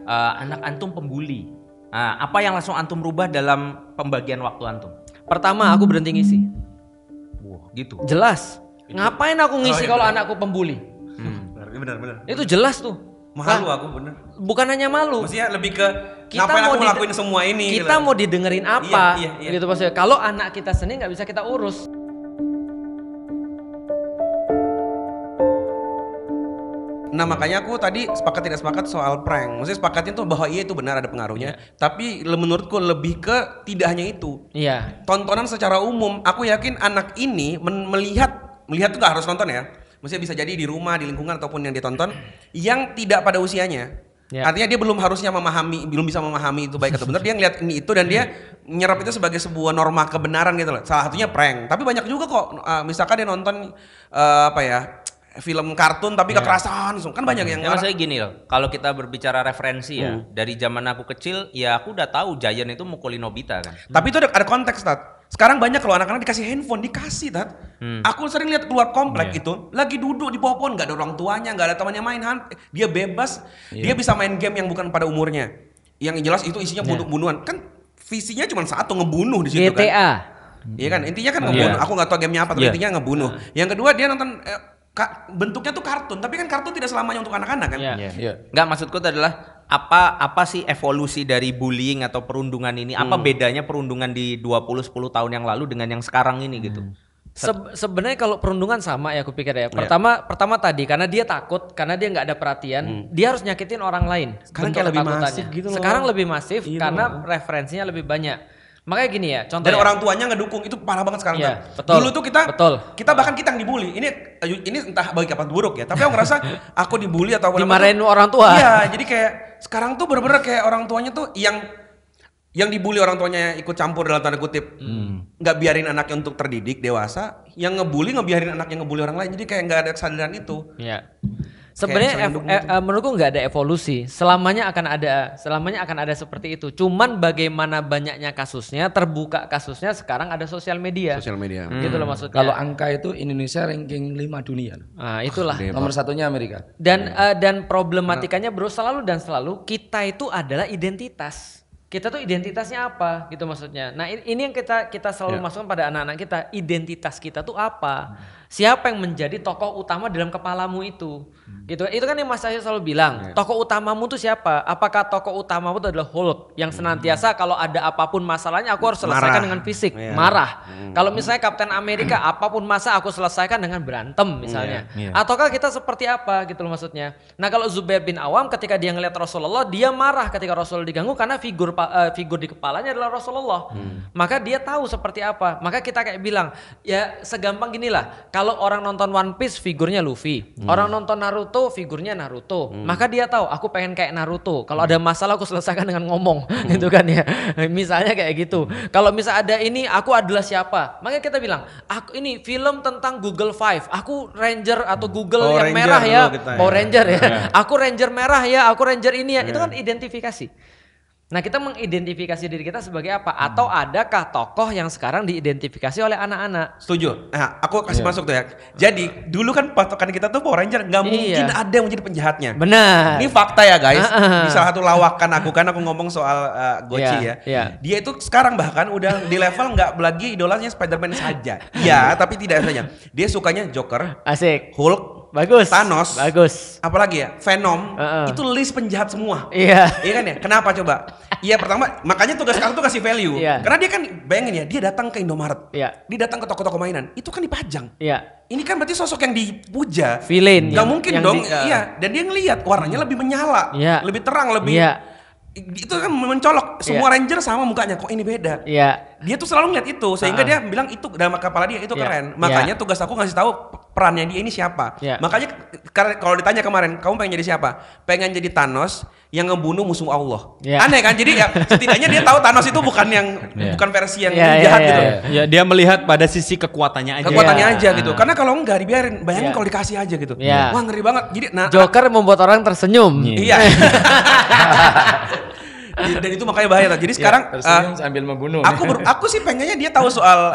anak antum pembuli. Nah, apa yang langsung antum rubah dalam pembagian waktu antum? Pertama aku berhenti ngisi. Wah, gitu. Jelas. Ngapain aku ngisi kalau anakku pembuli? Benar. Itu jelas tuh. Malu aku bener. Bukan hanya malu. Maksudnya lebih ke Kita ngapain mau aku ngelakuin semua ini. Kita gitu. mau didengerin apa? Iya. Gitu maksudnya. Kalau anak kita seni nggak bisa kita urus. Nah makanya aku tadi sepakat tidak sepakat soal prank. Maksudnya sepakatnya tuh bahwa iya itu benar ada pengaruhnya. Tapi menurutku lebih ke tidak hanya itu. Iya. Tontonan secara umum, aku yakin anak ini melihat tuh gak harus nonton ya. Maksudnya bisa jadi di rumah, di lingkungan ataupun yang ditonton yang tidak pada usianya. Ya. Artinya dia belum harusnya belum bisa memahami itu baik atau benar. Dia ngeliat ini itu dan dia nyerap itu sebagai sebuah norma kebenaran gitu loh. Salah satunya prank. Tapi banyak juga kok misalkan dia nonton film kartun tapi kekerasan, kan banyak yang Ya maksudnya gini loh, kalau kita berbicara referensi ya, dari zaman aku kecil ya aku udah tahu Giant itu mukulin Nobita kan. Tapi itu ada konteks, Tat. Sekarang banyak kalau anak-anak dikasih handphone, dikasih, Tat. Aku sering lihat keluar komplek itu, lagi duduk di bawah pohon, nggak ada orang tuanya, nggak ada temannya main, dia bebas, dia bisa main game yang bukan pada umurnya. Yang jelas itu isinya bunuh-bunuhan. Kan visinya cuma satu, ngebunuh di situ GTA. kan. Iya kan, intinya kan ngebunuh. Aku nggak tahu gamenya apa, tapi intinya ngebunuh. Yang kedua dia nonton bentuknya tuh kartun, tapi kan kartun tidak selamanya untuk anak-anak kan? Iya. Nggak, maksudku itu adalah apa sih evolusi dari bullying atau perundungan ini? Apa bedanya perundungan di 10 tahun yang lalu dengan yang sekarang ini gitu? Sebenarnya kalau perundungan sama ya aku pikir ya. Pertama tadi karena dia takut, karena dia nggak ada perhatian, dia harus nyakitin orang lain. Sekarang Bentuk kayak lebih ketakutannya. masif gitu loh. Sekarang lebih masif karena referensinya lebih banyak. Makanya gini ya, contohnya. Dan orang tuanya ngedukung, itu parah banget sekarang. Iya, Kan? betul. Dulu tuh kita bahkan kita yang dibully. Ini entah baik apa buruk ya. Tapi aku ngerasa aku dibully atau dimarahin orang tua. Iya, jadi kayak sekarang tuh bener-bener kayak orang tuanya tuh yang dibully orang tuanya ikut campur dalam tanda kutip, nggak biarin anaknya untuk terdidik dewasa. Yang ngebiarin anaknya ngebully orang lain. Jadi kayak nggak ada kesadaran itu. Iya. Sebenarnya menurutku nggak ada evolusi, selamanya akan ada seperti itu. Cuman bagaimana banyaknya kasusnya, terbuka kasusnya sekarang ada sosial media. Sosial media. Gitu loh maksudnya. Kalau angka itu Indonesia ranking 5 dunia. Nah, itulah. Nomor satunya Amerika. Dan problematikanya bro selalu kita itu adalah identitas. Kita tuh identitasnya apa gitu maksudnya. Nah ini yang kita selalu masukkan pada anak-anak kita. Identitas kita tuh apa? Siapa yang menjadi tokoh utama dalam kepalamu itu? Gitu. Itu kan yang Mas Syahir selalu bilang. Tokoh utamamu tuh siapa? Apakah tokoh utamamu itu adalah Hulk yang senantiasa kalau ada apapun masalahnya aku harus selesaikan dengan fisik, marah. Kalau misalnya Kapten Amerika apapun masalah aku selesaikan dengan berantem misalnya. Ataukah kita seperti apa gitu loh maksudnya. Nah kalau Zubair bin Awam ketika dia ngelihat Rasulullah, dia marah ketika Rasul diganggu karena figur di kepalanya adalah Rasulullah. Maka dia tahu seperti apa. Maka kita kayak bilang, ya segampang ginilah. Kalau orang nonton One Piece figurnya Luffy, orang nonton Naruto figurnya Naruto. Maka dia tahu aku pengen kayak Naruto. Kalau ada masalah aku selesaikan dengan ngomong, gitu kan ya. Misalnya kayak gitu. Kalau misal ada ini aku adalah siapa? Maka kita bilang, aku ini film tentang Google Five. Aku Ranger atau Google yang merah ya. Power Ranger ya. Aku Ranger merah ya, aku Ranger ini ya. Itu kan identifikasi. Nah kita mengidentifikasi diri kita sebagai apa? Atau adakah tokoh yang sekarang diidentifikasi oleh anak-anak? Setuju. Nah aku kasih masuk tuh ya. Jadi dulu kan patokan kita tuh Power Ranger nggak mungkin ada yang menjadi penjahatnya. Benar. Ini fakta ya guys. Di salah satu lawakan aku ngomong soal Gochi ya. Dia itu sekarang bahkan udah di level nggak lagi idolanya Spider-Man saja. Iya tapi tidak saja. Dia sukanya Joker, Asik. Hulk, Bagus. Thanos, bagus. Apalagi ya, Venom, itu list penjahat semua. Iya. Iya kan ya? Kenapa coba? Iya pertama, makanya tugas aku tuh kasih value. Karena dia kan bayangin ya, dia datang ke Indomaret, dia datang ke toko-toko mainan, itu kan dipajang. Iya. Ini kan berarti sosok yang dipuja. Villain. Gak mungkin dong. Iya. Dan dia ngelihat warnanya lebih menyala, lebih terang, lebih. Itu kan mencolok. Semua Ranger sama mukanya, kok ini beda. Iya. Dia tuh selalu ngeliat itu, sehingga dia bilang itu dalam kepala dia itu keren. Makanya tugas aku ngasih tahu perannya dia ini siapa. Makanya kalau ditanya kemarin, kamu pengen jadi siapa? Pengen jadi Thanos yang ngebunuh musuh Allah. Aneh kan? Jadi ya setidaknya dia tahu Thanos itu bukan versi yang jahat gitu. Ya dia melihat pada sisi kekuatannya aja. Kekuatannya aja gitu. Karena kalau enggak dibiarin, bayangin kalau dikasih aja gitu. Wah ngeri banget. Jadi Joker membuat orang tersenyum. Iya. Dan itu makanya bahaya. Jadi sekarang sambil membunuh. Aku sih pengennya dia tahu soal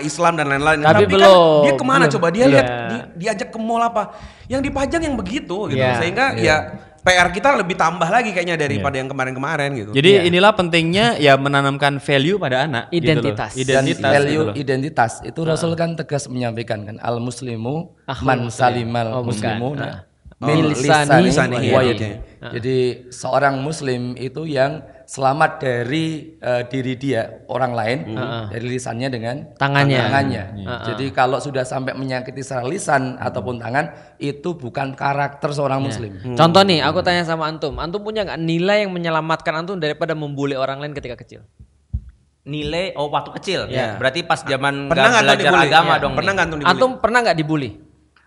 Islam dan lain-lain. Tapi kan belum. dia kemana coba? Dia lihat diajak ke mall apa? Yang dipajang yang begitu gitu. Sehingga ya PR kita lebih tambah lagi kayaknya daripada yang kemarin-kemarin gitu. Jadi inilah pentingnya ya menanamkan value pada anak. Identitas. Gitu loh. Dan Identitas. value gitu loh. identitas itu Rasul kan tegas menyampaikan kan al muslimu man salimal muslimu min lisani wa yadihi. Jadi seorang muslim itu yang selamat dari diri dia orang lain dari lisannya dengan Tangannya. Jadi kalau sudah sampai menyakiti secara lisan ataupun tangan itu bukan karakter seorang muslim. Contoh nih, aku tanya sama antum punya nggak nilai yang menyelamatkan antum daripada membuli orang lain ketika kecil? Nilai waktu kecil. Iya. Berarti pas zaman Pernah nggak nggak belajar dibully? agama Iya. dong. Pernah nih. nggak antum dibully? Antum pernah nggak dibully?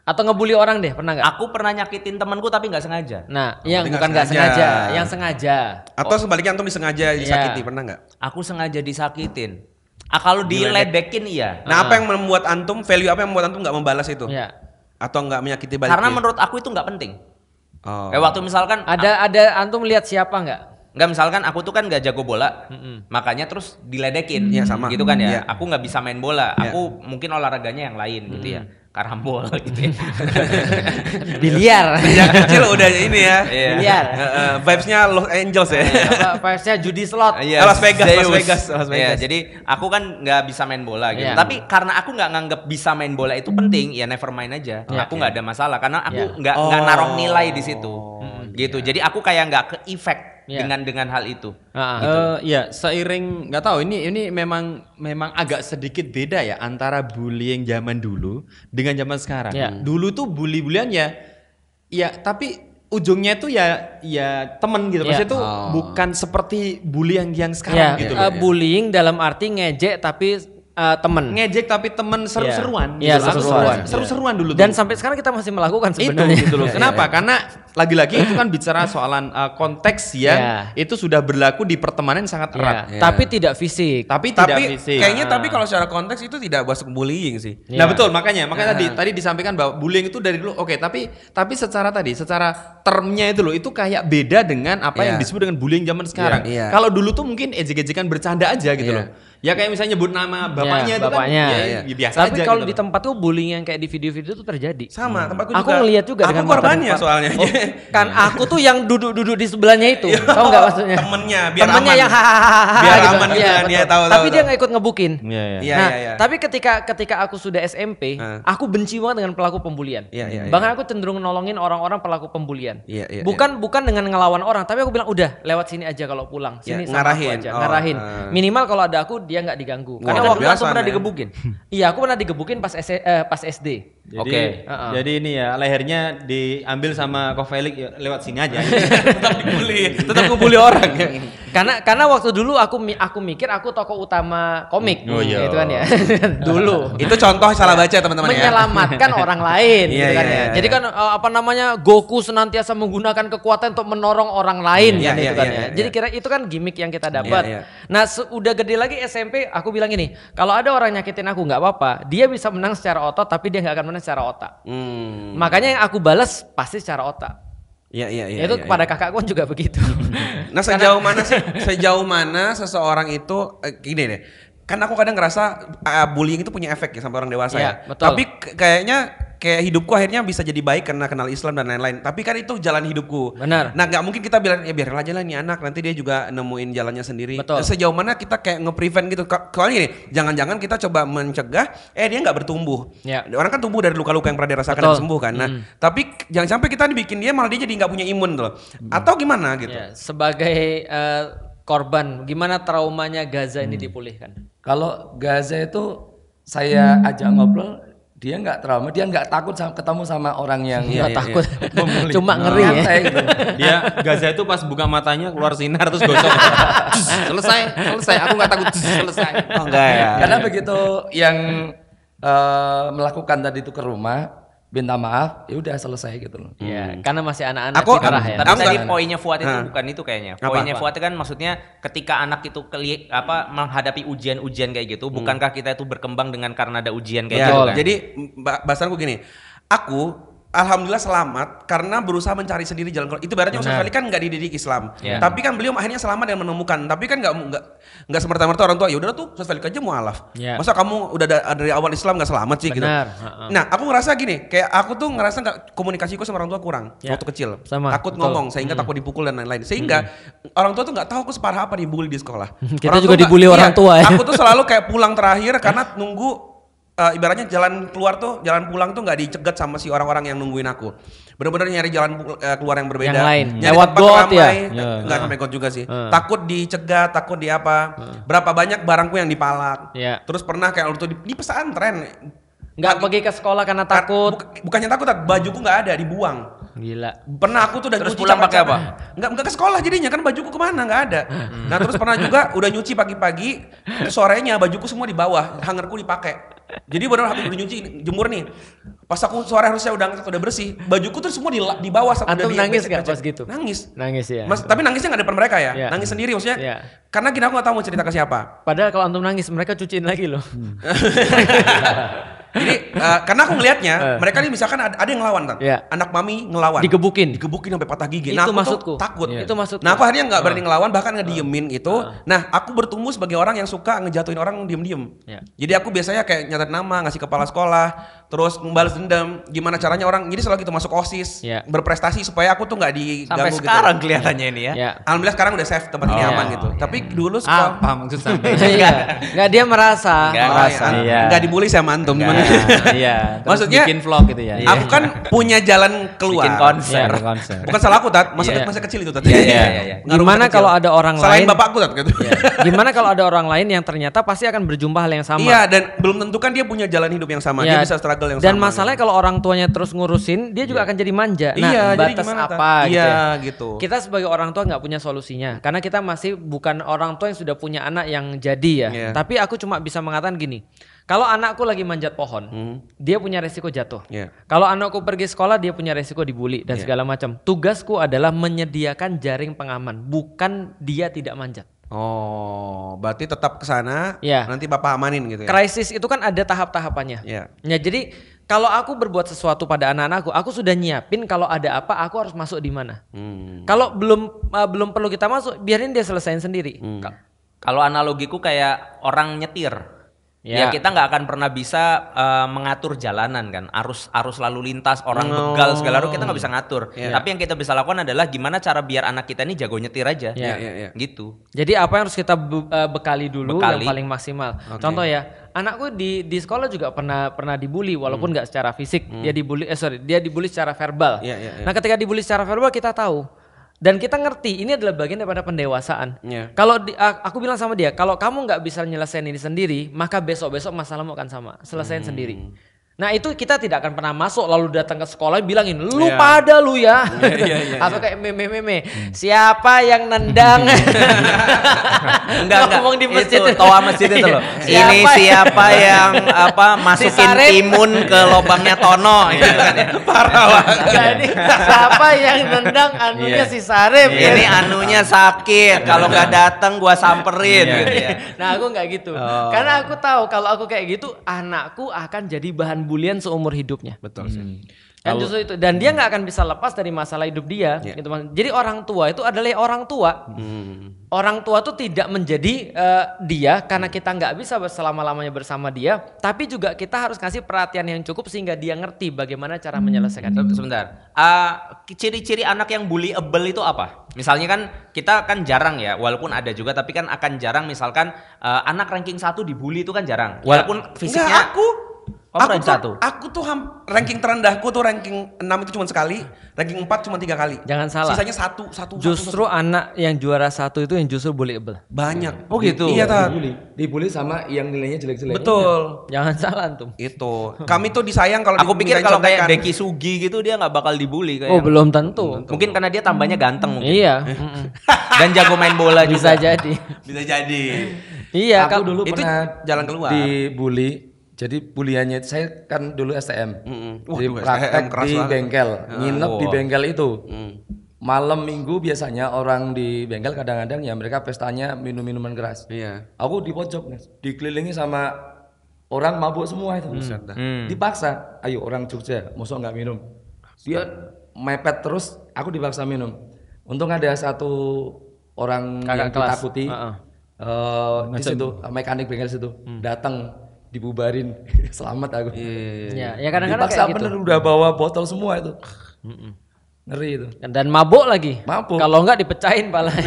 Atau ngebully orang deh, pernah nggak? Aku pernah nyakitin temanku tapi nggak sengaja. Nah, yang berarti bukan nggak nggak sengaja, sengaja. yang sengaja. Atau sebaliknya antum disengaja disakiti, pernah nggak? Aku sengaja disakitin. Kalau diledekin iya. Nah, apa yang membuat antum value apa yang membuat antum nggak membalas itu? Ya. Atau nggak menyakiti balik? Karena menurut aku itu nggak penting. Oh. Kayak waktu misalkan Ada antum lihat siapa nggak? nggak misalkan aku tuh kan nggak jago bola, makanya terus diledekin, Iya, sama. gitu kan ya. Iya. Aku nggak bisa main bola, aku mungkin olahraganya yang lain gitu ya, karambol gitu ya. Biliar. Sejak kecil udah ini ya. Iya. Biliar. Vibes-nya Los Angeles ya. Vibes-nya judi slot. Iya, Las Vegas, Zeus. Las Vegas, Las Iya, Vegas. jadi aku kan nggak bisa main bola gitu. Iya. Tapi karena aku nggak nganggap bisa main bola itu penting, ya never mind aja. Iya. Aku nggak ada masalah karena aku Iya. nggak naruh nilai di situ. Gitu. Jadi aku kayak nggak ke effect Iya. dengan hal itu. Ya seiring nggak tahu ini memang agak sedikit beda ya antara bullying zaman dulu dengan zaman sekarang. Ya. Dulu tuh bully-bullyan ya tapi ujungnya tuh ya temen gitu. Ya. Maksudnya tuh bukan seperti bully yang Ya, sekarang gitu loh. bullying dalam arti ngejek tapi temen. Ngejek tapi temen seru-seruan. Iya, gitu loh. seru-seruan. Seru-seruan dulu. Dan tuh. sampai sekarang kita masih melakukan itu sebenarnya. gitu loh. Kenapa? Karena lagi-lagi itu kan bicara soalan konteks yang Ya. itu sudah berlaku di pertemanan yang sangat erat. Ya, tapi tidak fisik. Tapi tidak Tapi fisik. kayaknya kalau secara konteks itu tidak masuk bullying sih. Nah Ya. betul makanya tadi disampaikan bahwa bullying itu dari dulu oke tapi secara termnya itu loh itu kayak beda dengan apa yang Iya. disebut dengan bullying zaman sekarang. Iya. Kalau dulu tuh mungkin ejek-ejekan bercanda aja gitu Iya. loh. Ya kayak misalnya nyebut nama bapaknya itu bapaknya. kan Iya. ya biasa Tapi aja kalau gitu di loh. tempat tuh bullying yang kayak di video-video itu terjadi. Sama, tempatku Aku juga. ngeliat juga Aku dengan mata korbannya depan. soalnya. Kan aku tuh yang duduk-duduk di sebelahnya itu. Tahu nggak maksudnya? Temennya, biar Temennya aman. yang hahaha Biar gitu. aman gitu Iya, kan, betul. iya, tahu, Tapi tahu, dia tahu. nggak ikut ngebukin. Iya, iya. Iya, Nah, iya, iya. tapi ketika aku sudah SMP, aku benci banget dengan pelaku pembulian. Iya, iya, iya. Bahkan aku cenderung nolongin orang-orang pelaku pembulian. Iya, iya, bukan dengan ngelawan orang, tapi aku bilang udah lewat sini aja kalau pulang. Sini Iya, sama aku ngarahin. aja, Oh, ngarahin. Minimal kalau ada aku dia nggak diganggu. Wah, Karena luar waktu biasa, aku pernah men. digebukin. Iya, aku pernah digebukin pas SD. Jadi, Oke. Jadi ini ya lehernya diambil sama Kofelik ya, lewat sini aja. Tetap dibully, tetap ngebully orang. Karena waktu dulu aku mikir aku tokoh utama komik, Oh, iya. gitu kan ya. Dulu. Itu contoh salah baca teman-teman ya. Menyelamatkan orang lain Iya, gitu kan iya, ya. iya, Jadi iya. kan Goku senantiasa menggunakan kekuatan untuk menorong orang lain Iya, kan iya, itu kan iya, ya. iya, Jadi iya. kira itu kan gimmick yang kita dapat. Iya, iya. Nah, udah gede lagi SMP aku bilang gini, kalau ada orang nyakitin aku nggak apa-apa, dia bisa menang secara otot tapi dia nggak akan menang secara otak. Makanya yang aku balas pasti secara otak. Iya, iya, iya. Itu iya, kepada kakakku pun juga begitu. Nah, sejauh mana seseorang itu gini deh. Kan aku kadang ngerasa bullying itu punya efek ya sampai orang dewasa Iya, ya. betul. Tapi kayaknya hidupku akhirnya bisa jadi baik karena kenal Islam dan lain-lain. Tapi kan itu jalan hidupku. Benar. Nah, nggak mungkin kita bilang ya biarin aja lah nih anak, nanti dia juga nemuin jalannya sendiri. Betul. Sejauh mana kita kayak nge-prevent gitu. Soalnya gini, jangan-jangan kita coba mencegah dia nggak bertumbuh. Ya. Orang kan tumbuh dari luka-luka yang pernah dirasakan Betul. dan sembuh kan. Nah, tapi jangan sampai kita dibikin dia malah dia jadi nggak punya imun tuh. Atau gimana gitu. Ya, sebagai korban, gimana traumanya Gaza ini dipulihkan? Kalau Gaza itu saya ajak ngobrol, dia nggak trauma, dia nggak takut ketemu sama orang yang Iya, iya, takut. Membuli. Cuma ngeri ya. nyantai gitu. Dia Gaza itu pas buka matanya keluar sinar terus gosok. selesai. Aku nggak takut. Selesai. Oh enggak ya. Karena begitu yang melakukan tadi itu ke rumah, minta maaf, ya udah selesai gitu loh. Iya, karena masih anak-anak Aku- fitrah ya. Tapi Aku tadi nggak- poinnya Fuad itu Hah. bukan itu kayaknya. Apa? Poinnya Fuad kan maksudnya ketika anak itu menghadapi ujian-ujian kayak gitu, bukankah kita itu berkembang dengan karena ada ujian kayak Ya, gitu kan? jadi bahasanku gini, aku alhamdulillah selamat karena berusaha mencari sendiri jalan keluar. Itu ibaratnya Ustaz Feli kan nggak dididik Islam, tapi kan beliau akhirnya selamat dan menemukan. Tapi kan nggak semerta-merta orang tua ya udah tuh Ustaz Feli aja mualaf. Masa kamu udah dari awal Islam nggak selamat sih gitu. Nah aku ngerasa gini, kayak aku tuh ngerasa nggak komunikasiku sama orang tua kurang waktu kecil. Takut ngomong sehingga takut dipukul dan lain-lain. Sehingga orang tua tuh nggak tahu aku separah apa dibully di sekolah. Kita juga dibully orang tua ya. Aku tuh selalu kayak pulang terakhir karena nunggu. Ibaratnya jalan pulang tuh nggak dicegat sama si orang-orang yang nungguin aku. Bener-bener nyari jalan keluar yang berbeda. Yang lain. Nyari Lewat tempat got ramai, ya. nggak sampai got juga sih. Takut dicegat, takut di apa. Berapa banyak barangku yang dipalak. Terus pernah kayak waktu di pesantren. Nggak pergi ke sekolah karena takut. Bukannya takut, bajuku nggak ada, dibuang. Gila. Pernah aku tuh udah terus nyuci pulang pakai apa? Nggak ke sekolah jadinya kan bajuku kemana nggak ada. Nah terus pernah juga udah nyuci pagi-pagi, terus sorenya bajuku semua di bawah, hangerku dipakai. Jadi benar aku udah nyuci jemur nih. Pas aku sore harusnya udah bersih, bajuku tuh semua di bawah. Antum nangis nggak pas gitu? Nangis ya. Tapi nangisnya nggak depan mereka ya, nangis sendiri maksudnya. Karena kira aku nggak tahu mau cerita ke siapa. Padahal kalau antum nangis mereka cuciin lagi loh. Jadi karena aku ngelihatnya mereka nih misalkan ada yang ngelawan kan, anak mami ngelawan, digebukin sampai patah gigi. Nah aku maksudku. tuh takut. Itu maksudku. Nah aku akhirnya nggak berani ngelawan, bahkan ngediemin itu. Nah aku bertumbuh sebagai orang yang suka ngejatuhin orang diem-diem. Jadi aku biasanya kayak nyatet nama, ngasih kepala sekolah, terus membalas dendam. Gimana caranya orang? Jadi selalu gitu masuk OSIS, berprestasi supaya aku tuh nggak diganggu. Sampai sekarang gitu. Kelihatannya ini ya. Alhamdulillah sekarang udah safe, tempat ini aman gitu. Tapi dulu sekolah. Apa maksud sampai? Nggak, dia merasa. Nggak dibully sama antum. Iya, maksudnya bikin vlog gitu ya. Aku kan punya jalan keluar. Bikin konser. Bukan salah aku Tat, masa kecil itu Tat. Iya. Gimana kalau ada orang selain lain? bapakku Tat gitu. Gimana kalau ada orang lain yang ternyata pasti akan berjumpa hal yang sama? Iya, dan belum tentu kan dia punya jalan hidup yang sama. Dia bisa struggle yang sama. Dan masalahnya kalau orang tuanya terus ngurusin, dia juga akan jadi manja. Nah, batas apa gitu. Iya, gitu. Kita sebagai orang tua nggak punya solusinya, karena kita masih bukan orang tua yang sudah punya anak yang jadi ya. Tapi aku cuma bisa mengatakan gini. Kalau anakku lagi manjat pohon, dia punya resiko jatuh. Kalau anakku pergi sekolah, dia punya resiko dibully dan segala macam. Tugasku adalah menyediakan jaring pengaman, bukan dia tidak manjat. Oh, berarti tetap ke sana, nanti Bapak amanin gitu ya. Krisis itu kan ada tahap-tahapannya. Ya, jadi kalau aku berbuat sesuatu pada anak-anakku, aku sudah nyiapin kalau ada apa aku harus masuk di mana. Kalau belum perlu kita masuk, biarin dia selesain sendiri. Kalau analogiku kayak orang nyetir. Ya kita nggak akan pernah bisa mengatur jalanan kan, arus lalu lintas, orang begal segala rupa kita nggak bisa ngatur. Tapi yang kita bisa lakukan adalah gimana cara biar anak kita ini jago nyetir aja. Gitu. Jadi apa yang harus kita bekali dulu yang paling maksimal. Contoh ya, anakku di sekolah juga pernah dibully walaupun nggak secara fisik. Dia dibully secara verbal. Nah ketika dibully secara verbal kita tahu. Dan kita ngerti ini adalah bagian daripada pendewasaan. Kalau aku bilang sama dia, kalau kamu nggak bisa nyelesain ini sendiri, maka besok-besok masalahmu akan sama, selesain sendiri. Nah itu kita tidak akan pernah masuk lalu datang ke sekolah bilangin lu pada lu ya. Atau kayak meme siapa yang nendang. enggak ngomong di masjid itu toa masjid itu loh. Ini siapa yang masukin timun ke lubangnya Tono gitu kan ya. Parah banget. Siapa yang nendang anunya si Sarip. Ini anunya sakit, kalau nggak datang gua samperin gitu ya. Nah aku nggak gitu. Karena aku tahu kalau aku kayak gitu anakku akan jadi bahan bulian seumur hidupnya. Betul sih. Kan justru itu, dan dia nggak akan bisa lepas dari masalah hidup dia. Gitu. Jadi orang tua itu adalah orang tua. Orang tua tuh tidak menjadi dia karena kita nggak bisa selama-lamanya bersama dia, tapi juga kita harus kasih perhatian yang cukup sehingga dia ngerti bagaimana cara menyelesaikan. Sebentar, ciri-ciri anak yang bullyable itu apa? Misalnya kan kita kan jarang ya, walaupun ada juga, tapi kan akan jarang. Misalkan anak ranking 1 dibully itu kan jarang, walaupun fisiknya. Aku tuh ranking terendahku tuh ranking 6 itu cuma sekali, ranking 4 cuma 3 kali. Jangan salah. Sisanya satu. Justru anak yang juara 1 itu yang justru bullyable. Banyak. Oh gitu. Iya Tat. Dibully sama yang nilainya jelek-jelek. Betul. Jangan salah antum. Itu. Kami tuh disayang kalau aku pikir kalau kayak Becky Sugi gitu dia nggak bakal dibully kayak. Oh belum tentu. Mungkin karena dia tambahnya ganteng mungkin. Iya. Dan jago main bola bisa juga. jadi. Bisa jadi. Iya. Aku dulu itu pernah jalan keluar. Dibully. Jadi buliannya saya kan dulu STM. Jadi praktek di banget. bengkel, nginep di bengkel itu. Malam minggu biasanya orang di bengkel kadang-kadang ya mereka pestanya minum-minuman keras. Aku di pojok, dikelilingi sama orang mabuk semua itu. Dipaksa, ayo orang Jogja, mosok nggak minum. Dia mepet terus, aku dipaksa minum. Untung ada satu orang yang ditakuti di situ, mekanik bengkel situ, datang dibubarin, selamat aku. Ya kadang-kadang dipaksa kayak gitu. bener udah bawa botol semua itu. Ngeri itu. Dan mabuk lagi. Mabuk. Kalau enggak dipecahin palanya.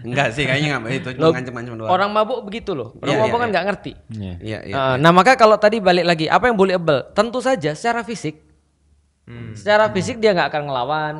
Enggak sih, kayaknya enggak itu cuma ngancem-ngancem doang. Orang mabuk begitu loh. Orang mabuk kan enggak ngerti. Iya. Nah, maka kalau tadi balik lagi, apa yang bullyable? Tentu saja secara fisik. Secara fisik dia enggak akan ngelawan.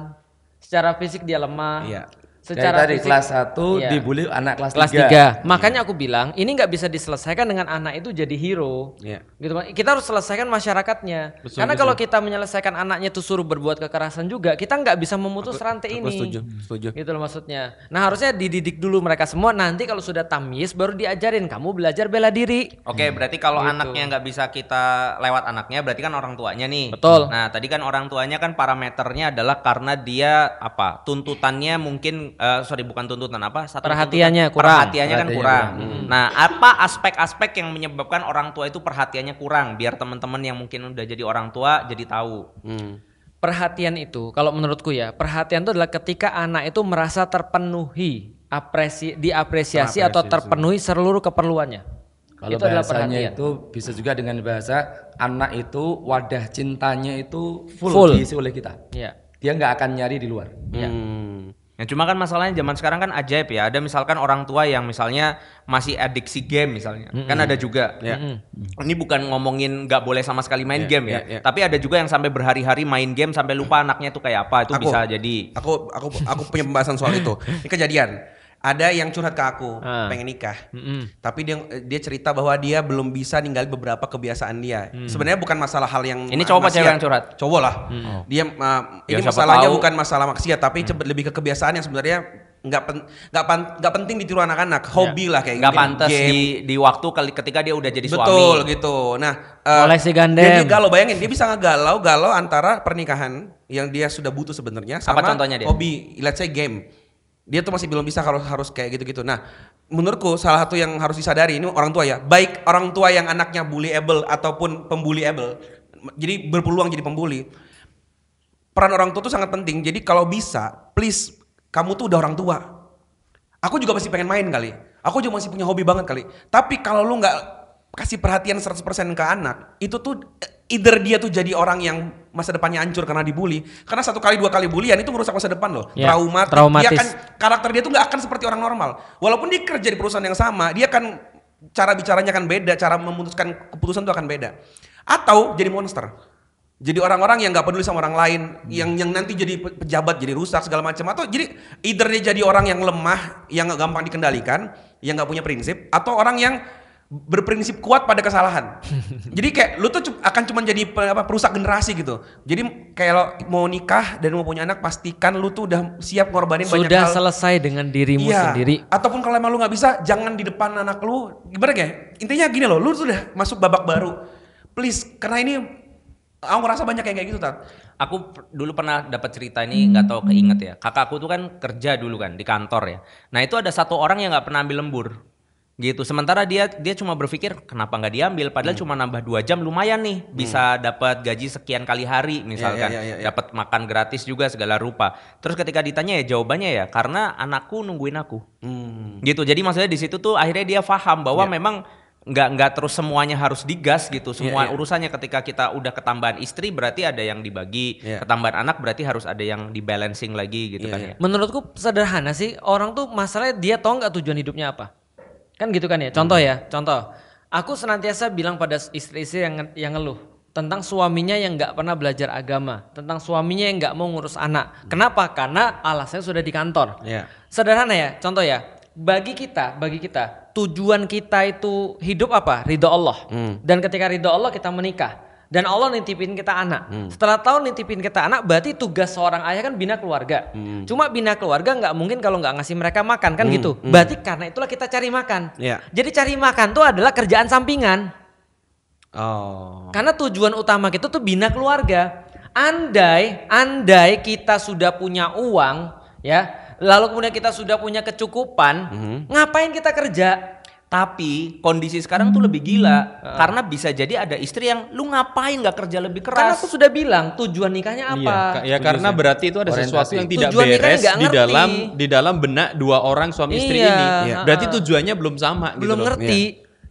Secara fisik dia lemah. Iya. Secara dari fisik, kelas 1 dibully anak kelas 3. Makanya aku bilang ini nggak bisa diselesaikan dengan anak itu jadi hero. Gitu. Kita harus selesaikan masyarakatnya. Karena kalau kita menyelesaikan anaknya itu suruh berbuat kekerasan juga, kita nggak bisa memutus rantai ini. Setuju. Gitu loh maksudnya. Nah harusnya dididik dulu mereka semua. Nanti kalau sudah tamyiz baru diajarin kamu belajar bela diri. Oke, berarti kalau anaknya nggak bisa kita lewat anaknya, berarti kan orang tuanya nih. Betul. Nah, tadi kan orang tuanya kan parameternya adalah karena dia tuntutannya mungkin bukan tuntutan perhatiannya kurang. Perhatiannya kan kurang. Nah, apa aspek-aspek yang menyebabkan orang tua itu perhatiannya kurang? Biar teman-teman yang mungkin udah jadi orang tua jadi tahu. Perhatian itu, kalau menurutku ya, perhatian itu adalah ketika anak itu merasa terpenuhi, diapresiasi atau terpenuhi seluruh keperluannya. Kalau itu adalah bahasanya perhatian. itu bisa juga dengan bahasa anak itu wadah cintanya itu full diisi oleh kita. Iya. Dia nggak akan nyari di luar. Ya cuma kan masalahnya zaman sekarang kan ajaib ya. Ada misalkan orang tua yang misalnya masih adiksi game misalnya. Kan ada juga. Ini bukan ngomongin nggak boleh sama sekali main game ya. Tapi ada juga yang sampai berhari-hari main game sampai lupa anaknya itu kayak apa. Itu bisa jadi. Aku punya pembahasan soal itu. Ini kejadian. Ada yang curhat ke aku, pengen nikah. Tapi dia cerita bahwa dia belum bisa ninggalin beberapa kebiasaan dia. Sebenarnya bukan masalah hal yang ini cowok apa cewek yang curhat? Cowok lah. Dia ini masalahnya bukan masalah maksiat, tapi lebih ke kebiasaan yang sebenarnya nggak penting ditiru anak-anak. Hobi lah kayak nggak pantas di waktu ketika dia udah jadi suami. Betul gitu. Nah, koleksi gandem. Dia galau, bayangin dia bisa galau antara pernikahan yang dia sudah butuh sebenarnya sama contohnya dia? Hobi, let's say game. Dia tuh masih belum bisa harus kayak gitu-gitu. Nah, menurutku salah satu yang harus disadari ini orang tua ya, baik orang tua yang anaknya bullyable ataupun pembullyable, jadi berpeluang jadi pembuli. Peran orang tua tuh sangat penting. Jadi kalau bisa, please, kamu tuh udah orang tua. Aku juga masih pengen main kali. Aku juga masih punya hobi banget kali. Tapi kalau lu nggak kasih perhatian 100% ke anak, itu tuh either dia tuh jadi orang yang masa depannya hancur karena dibully. Karena 1 kali 2 kali bulian itu merusak masa depan loh. Traumatis. Dia kan karakter dia tuh nggak akan seperti orang normal. Walaupun dia kerja di perusahaan yang sama, dia kan cara bicaranya kan beda, cara memutuskan keputusan tuh akan beda. Atau jadi monster. Jadi orang-orang yang nggak peduli sama orang lain, yang nanti jadi pejabat, jadi rusak segala macam. Atau jadi either dia jadi orang yang lemah, yang nggak gampang dikendalikan, yang nggak punya prinsip, atau orang yang berprinsip kuat pada kesalahan. Jadi kayak lu tuh akan cuma jadi perusak generasi gitu. Jadi kayak lo mau nikah dan mau punya anak, pastikan lu tuh udah siap ngorbanin banyak hal. Sudah selesai dengan dirimu sendiri. Ataupun kalau emang lu nggak bisa, jangan di depan anak lu. Gimana kayak? Intinya gini loh, lu sudah masuk babak baru. Please, karena ini aku ngerasa banyak yang kayak gitu, Tat. Aku dulu pernah dapat cerita ini, nggak tahu keinget ya. Kakakku tuh kan kerja dulu kan di kantor ya. Nah itu ada satu orang yang nggak pernah ambil lembur. Gitu. Sementara dia cuma berpikir kenapa nggak diambil, padahal cuma nambah 2 jam lumayan nih, bisa dapat gaji sekian kali hari misalkan, dapat makan gratis juga segala rupa. Terus ketika ditanya ya jawabannya ya karena anakku nungguin aku. Gitu. Jadi maksudnya di situ tuh akhirnya dia paham bahwa memang nggak terus semuanya harus digas gitu. Semua urusannya ketika kita udah ketambahan istri berarti ada yang dibagi, ketambahan anak berarti harus ada yang dibalancing lagi gitu kan ya. Menurutku sederhana sih, orang tuh masalahnya dia tahu nggak tujuan hidupnya apa. Kan gitu kan ya, contoh, aku senantiasa bilang pada istri-istri yang ngeluh tentang suaminya yang nggak pernah belajar agama, tentang suaminya yang nggak mau ngurus anak. Kenapa? Karena alasannya sudah di kantor. Sederhana ya, contoh ya, bagi kita tujuan kita itu hidup apa? Ridho Allah. Dan ketika ridho Allah kita menikah. Dan Allah nitipin kita anak. Setelah tahu nitipin kita anak, berarti tugas seorang ayah kan bina keluarga. Cuma bina keluarga nggak mungkin kalau nggak ngasih mereka makan kan gitu. Berarti karena itulah kita cari makan. Jadi cari makan tuh adalah kerjaan sampingan. Karena tujuan utama kita tuh bina keluarga. Andai kita sudah punya uang, ya, lalu kemudian kita sudah punya kecukupan, ngapain kita kerja? Tapi kondisi sekarang tuh lebih gila karena bisa jadi ada istri yang lu ngapain nggak kerja lebih keras. Karena aku sudah bilang tujuan nikahnya apa. Iya, karena berarti itu ada sesuatu yang tidak Tujuan nikahnya beres nggak di dalam benak dua orang suami istri ini. Berarti tujuannya belum sama belum gitu loh. ngerti.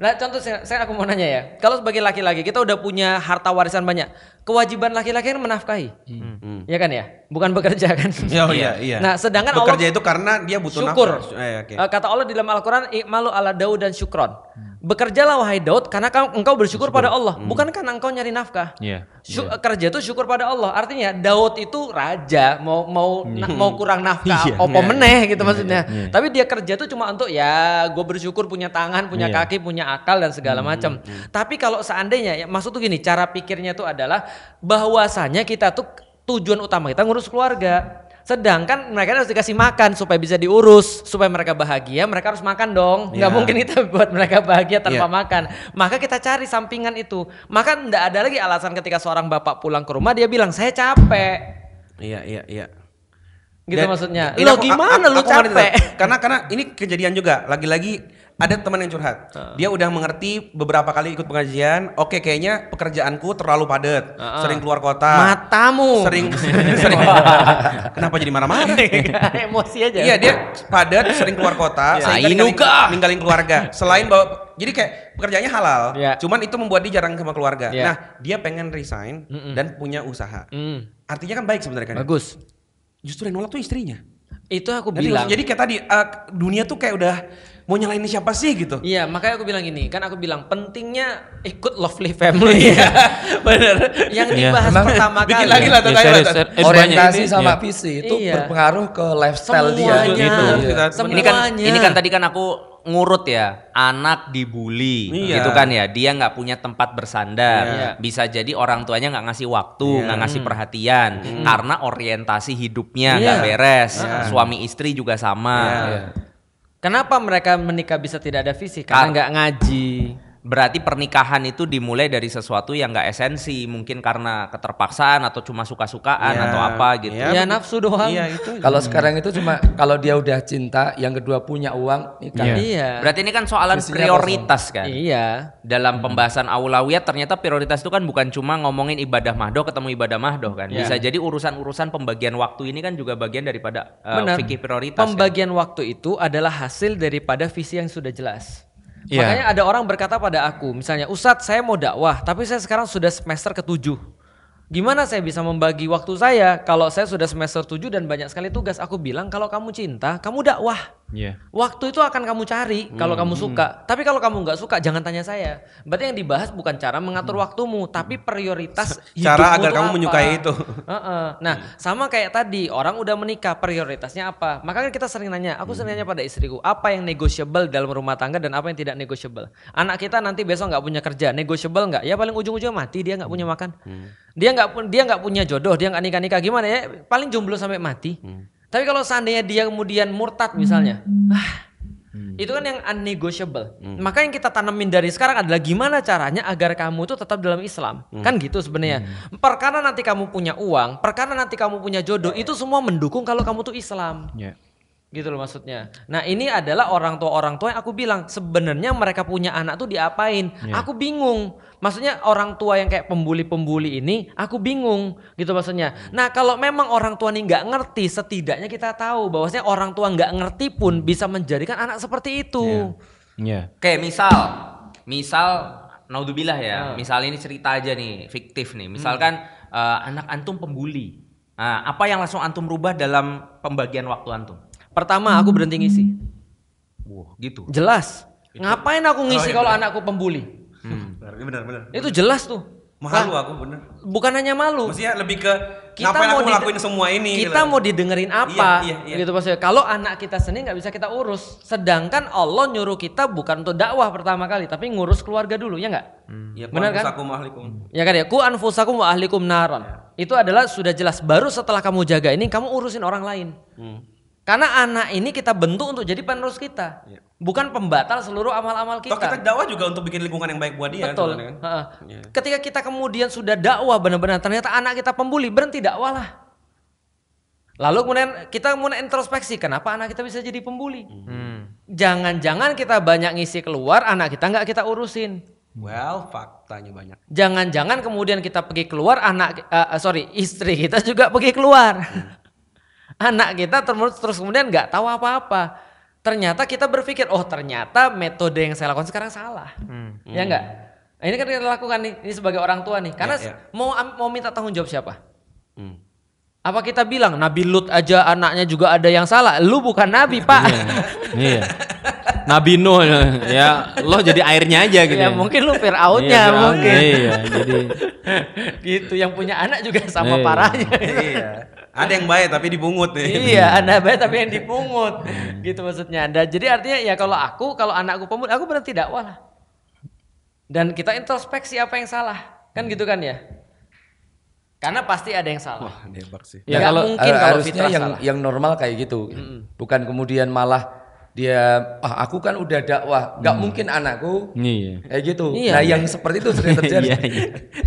Nah contoh saya aku mau nanya ya, kalau sebagai laki-laki kita udah punya harta warisan banyak, kewajiban laki-laki kan menafkahi, ya kan ya, bukan bekerja kan? Iya. Nah sedangkan bekerja Allah itu karena dia butuh syukur. nafkah. Kata Allah di dalam Al-Quran, "I'malu ala Daud dan syukron." Bekerjalah wahai Daud karena engkau bersyukur pada Allah, bukan karena engkau nyari nafkah. Kerja itu syukur pada Allah. Artinya Daud itu raja, mau kurang nafkah, meneh gitu maksudnya. Tapi dia kerja itu cuma untuk ya gue bersyukur punya tangan, punya kaki, punya akal dan segala macam. Tapi kalau seandainya ya maksud tuh gini, cara pikirnya tuh adalah bahwasanya kita tuh tujuan utama kita ngurus keluarga. Sedangkan mereka harus dikasih makan supaya bisa diurus, supaya mereka bahagia, mereka harus makan dong. Nggak mungkin kita buat mereka bahagia tanpa makan. Maka kita cari sampingan itu. Maka nggak ada lagi alasan ketika seorang bapak pulang ke rumah dia bilang saya capek. Iya. Gitu maksudnya. Lo gimana lu capek? Karena ini kejadian juga. Lagi-lagi ada teman yang curhat. Dia udah mengerti beberapa kali ikut pengajian. Oke, kayaknya pekerjaanku terlalu padat. Sering keluar kota. Matamu. Sering. Kenapa jadi marah-marah? Emosi aja. Iya, dia padat, sering keluar kota. Sehingga ninggalin keluarga. Selain bahwa jadi kayak pekerjaannya halal. Cuman itu membuat dia jarang sama keluarga. Nah, dia pengen resign dan punya usaha. Artinya kan baik sebenarnya kan. Bagus. Justru yang nolak tuh istrinya. Itu aku bilang. Jadi kayak tadi dunia tuh kayak udah mau nyalain siapa sih gitu. Iya, makanya aku bilang gini, kan aku bilang pentingnya ikut lovely family. Bener. Yang dibahas pertama kali. Lagi lah orientasi sama visi itu berpengaruh ke lifestyle dia gitu. Ini kan tadi kan aku ngurut ya, anak dibully gitu kan ya, dia nggak punya tempat bersandar, bisa jadi orang tuanya nggak ngasih waktu, nggak ngasih perhatian karena orientasi hidupnya nggak beres, suami istri juga sama. Kenapa mereka menikah bisa tidak ada visi? Karena nggak ngaji. Berarti pernikahan itu dimulai dari sesuatu yang nggak esensi, mungkin karena keterpaksaan atau cuma suka-sukaan atau apa gitu. Ya nafsu doang. Kalau sekarang itu cuma kalau dia udah cinta, yang kedua punya uang, nikah. Berarti ini kan soalan prioritas kan. Dalam pembahasan aulawiyat ternyata prioritas itu kan bukan cuma ngomongin ibadah mahdoh ketemu ibadah mahdoh kan. Bisa jadi urusan-urusan pembagian waktu ini kan juga bagian daripada fikih prioritas. Pembagian waktu itu adalah hasil daripada visi yang sudah jelas. Makanya ada orang berkata pada aku, misalnya, Ustadz saya mau dakwah, tapi saya sekarang sudah semester ke-7. Gimana saya bisa membagi waktu saya kalau saya sudah semester 7 dan banyak sekali tugas? Aku bilang kalau kamu cinta, kamu dakwah. Waktu itu akan kamu cari kalau kamu suka. Tapi kalau kamu nggak suka, jangan tanya saya. Berarti yang dibahas bukan cara mengatur waktumu, tapi prioritas hidupmu. Cara agar kamu menyukai itu. Nah, sama kayak tadi, orang udah menikah, prioritasnya apa? Makanya kita sering nanya, aku sering nanya pada istriku, apa yang negotiable dalam rumah tangga dan apa yang tidak negotiable. Anak kita nanti besok nggak punya kerja, negotiable nggak? Ya paling ujung-ujungnya mati, dia nggak punya makan. Dia nggak punya jodoh, dia nggak nikah-nikah, gimana ya? Paling jomblo sampai mati. Tapi kalau seandainya dia kemudian murtad misalnya, itu kan yang unnegotiable. Maka yang kita tanemin dari sekarang adalah gimana caranya agar kamu itu tetap dalam Islam. Kan gitu sebenarnya. Perkara nanti kamu punya uang, perkara nanti kamu punya jodoh, itu semua mendukung kalau kamu tuh Islam. Gitu loh maksudnya. Nah ini adalah orang tua yang aku bilang sebenarnya mereka punya anak tuh diapain? Aku bingung. Maksudnya orang tua yang kayak pembuli-pembuli ini, aku bingung gitu maksudnya. Nah kalau memang orang tua ini nggak ngerti, setidaknya kita tahu bahwasanya orang tua nggak ngerti pun bisa menjadikan anak seperti itu. Kayak misal, naudzubillah ya. Misal ini cerita aja nih, fiktif nih. Misalkan anak antum pembuli. Nah, apa yang langsung antum rubah dalam pembagian waktu antum? Pertama aku berhenti ngisi. Gitu. Jelas. Ngapain aku ngisi kalau anakku pembuli? Benar. Itu jelas tuh. Malu aku bener. Bukan hanya malu. Maksudnya lebih ke ngapain aku ngelakuin semua ini. Kita gitu. mau didengerin apa? Iya. Gitu maksudnya. Kalau anak kita sendiri nggak bisa kita urus. Sedangkan Allah nyuruh kita bukan untuk dakwah pertama kali, tapi ngurus keluarga dulu, ya nggak? Benar kan? Ya kan ya. Ku anfusakum wa ahlikum naron. Itu adalah sudah jelas. Baru setelah kamu jaga ini, kamu urusin orang lain. Karena anak ini kita bentuk untuk jadi penerus kita, bukan pembatal seluruh amal-amal kita. Toh kita dakwah juga untuk bikin lingkungan yang baik buat dia. Betul. Kan? Ketika kita kemudian sudah dakwah benar-benar, ternyata anak kita pembuli, berhenti dakwah lah. Lalu kemudian kita mulai introspeksi, kenapa anak kita bisa jadi pembuli? jangan-jangan kita banyak ngisi keluar, anak kita nggak kita urusin. Well, faktanya banyak. Jangan-jangan kemudian kita pergi keluar, istri kita juga pergi keluar. Anak kita terus kemudian nggak tahu apa-apa. Ternyata kita berpikir, oh ternyata metode yang saya lakukan sekarang salah. Ya enggak? Nah, ini kan kita lakukan nih, ini sebagai orang tua nih. Karena mau minta tanggung jawab siapa? Apa kita bilang Nabi Lut aja anaknya juga ada yang salah? Lu bukan Nabi, Pak. Iya. Nabi Nuh ya, lo jadi airnya aja gitu. Ya mungkin lu Fir'aunnya mungkin. Iya, jadi gitu yang punya anak juga sama parahnya. Iya. Ada yang baik tapi dipungut nih. Iya, ada baik tapi yang dipungut. Gitu maksudnya. Dan jadi artinya ya kalau anakku pemungut, aku berhenti dakwah lah. Dan kita introspeksi apa yang salah. Kan gitu kan ya? Karena pasti ada yang salah. Wah, nebak sih. Ya, mungkin kalau harusnya yang normal kayak gitu. Bukan kemudian malah dia aku kan udah dakwah, nggak mungkin anakku kayak gitu. Iya. Nah yang seperti itu sering terjadi.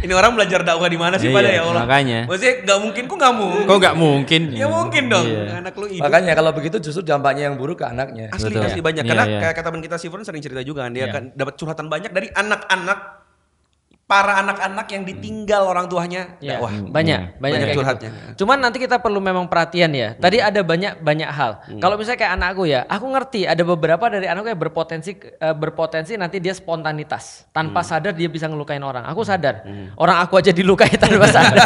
Ini orang belajar dakwah di mana sih pada ya Allah? Makanya. Maksudnya nggak mungkin, kok nggak mungkin? Kok nggak mungkin? Ya mungkin dong. Anak lu hidup. Makanya kalau begitu justru dampaknya yang buruk ke anaknya. Asli banyak. Karena kayak teman kita Sifron sering cerita juga kan, dia akan dapat curhatan banyak dari anak-anak, para anak-anak yang ditinggal orang tuanya dakwah. Banyak kayak curhatnya. Gitu. Cuman nanti kita perlu memang perhatian ya. Tadi ada banyak hal. Kalau misalnya kayak anakku ya, aku ngerti ada beberapa dari anakku yang berpotensi nanti dia spontanitas. Tanpa sadar dia bisa ngelukain orang. Aku sadar. Orang aku aja dilukai tanpa sadar.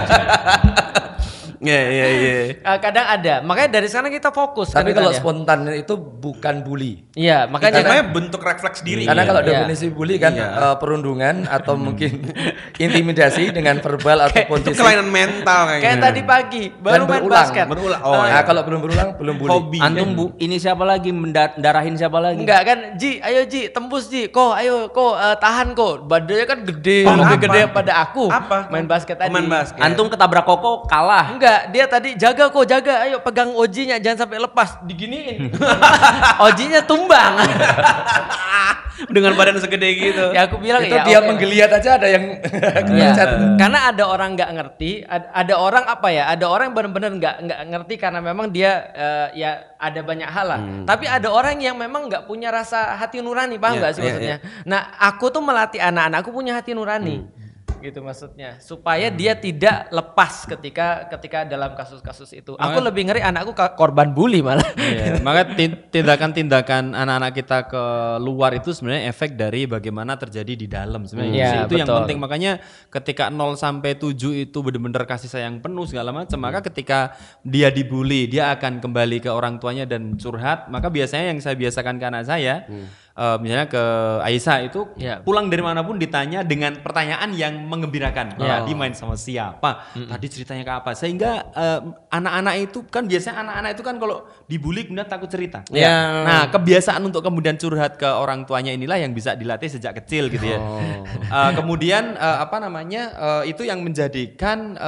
Iya. Kadang ada. Makanya dari sana kita fokus. Tapi kalau spontan itu bukan bully. Iya, makanya bentuk refleks diri. Karena kalau definisi bully kan perundungan atau mungkin intimidasi dengan verbal ataupun itu kelainan mental kayaknya. Kayak tadi pagi baru main basket. Berulang. Nah, kalau belum berulang belum bully. Hobi. Antum ini siapa lagi mendarahin siapa lagi? Enggak kan, Ji, ayo Ji, tembus Ji. Ayo tahan badannya kan gede, lebih gede pada aku. Apa? Main basket tadi. Main basket. Antum Ketabrak koko kalah. Enggak, dia tadi jaga, ayo pegang ojinya jangan sampai lepas, diginiin. Ojinya tumbang. Dengan badan segede gitu. Ya aku bilang itu ya dia menggeliat aja ada yang karena ada orang nggak ngerti, ada orang ada orang yang benar-benar nggak ngerti karena memang dia ya ada banyak hal lah. Tapi ada orang yang memang nggak punya rasa hati nurani, paham nggak sih maksudnya? Nah aku tuh melatih anak-anakku punya hati nurani. Gitu maksudnya, supaya dia tidak lepas ketika dalam kasus-kasus itu. Aku lebih ngeri anakku korban bully malah. Iya, maka tindakan-tindakan anak-anak kita ke luar itu sebenarnya efek dari bagaimana terjadi di dalam sebenarnya. Itu yang penting. Makanya ketika 0 sampai 7 itu benar-benar kasih sayang penuh segala macam, maka ketika dia dibully, dia akan kembali ke orang tuanya dan curhat. Maka biasanya yang saya biasakan ke anak saya, misalnya ke Aisyah itu pulang dari manapun ditanya dengan pertanyaan yang mengembirakan. Tadi main sama siapa? Tadi ceritanya ke apa? Sehingga anak-anak itu kan biasanya anak-anak itu kan kalau dibully kemudian takut cerita. Nah, kebiasaan untuk kemudian curhat ke orang tuanya inilah yang bisa dilatih sejak kecil gitu ya. Kemudian itu yang menjadikan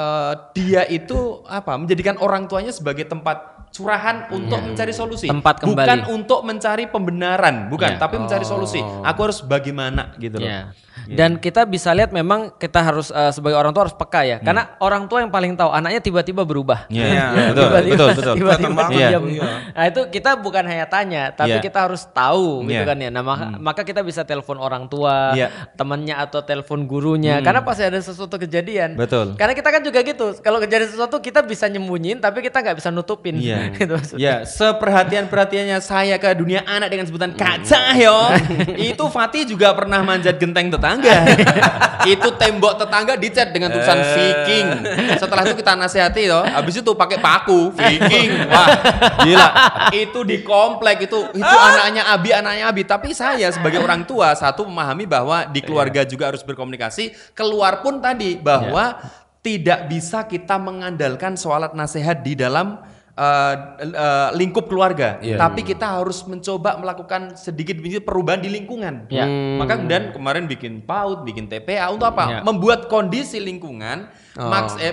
dia itu menjadikan orang tuanya sebagai tempat curahan untuk mencari solusi, tempat kembali. Bukan untuk mencari pembenaran, tapi mencari solusi. Aku harus bagaimana gitu loh. Dan kita bisa lihat memang kita harus sebagai orang tua harus peka ya, karena orang tua yang paling tahu anaknya tiba-tiba berubah. Betul. Tiba-tiba diam. Nah itu kita bukan hanya tanya, tapi kita harus tahu gitu kan ya. Nah maka kita bisa telepon orang tua, temannya atau telepon gurunya, karena pasti ada sesuatu kejadian. Betul. Karena kita kan juga gitu, kalau kejadian sesuatu kita bisa nyembunyiin, tapi kita nggak bisa nutupin. Gitu seperhatian-perhatiannya saya ke dunia anak dengan sebutan Kak Cahyo, itu Fatih juga pernah manjat genteng tetangga. Itu tembok tetangga dicat dengan tulisan Viking. Setelah itu kita nasihati habis itu pakai paku Viking. Wah, gila. Itu di komplek itu anaknya Abi. Tapi saya sebagai orang tua memahami bahwa di keluarga juga harus berkomunikasi. Keluar pun tadi bahwa tidak bisa kita mengandalkan sholat nasihat di dalam lingkup keluarga, tapi kita harus mencoba melakukan sedikit perubahan di lingkungan. Maka kemudian kemarin bikin PAUD, bikin TPA untuk apa? Membuat kondisi lingkungan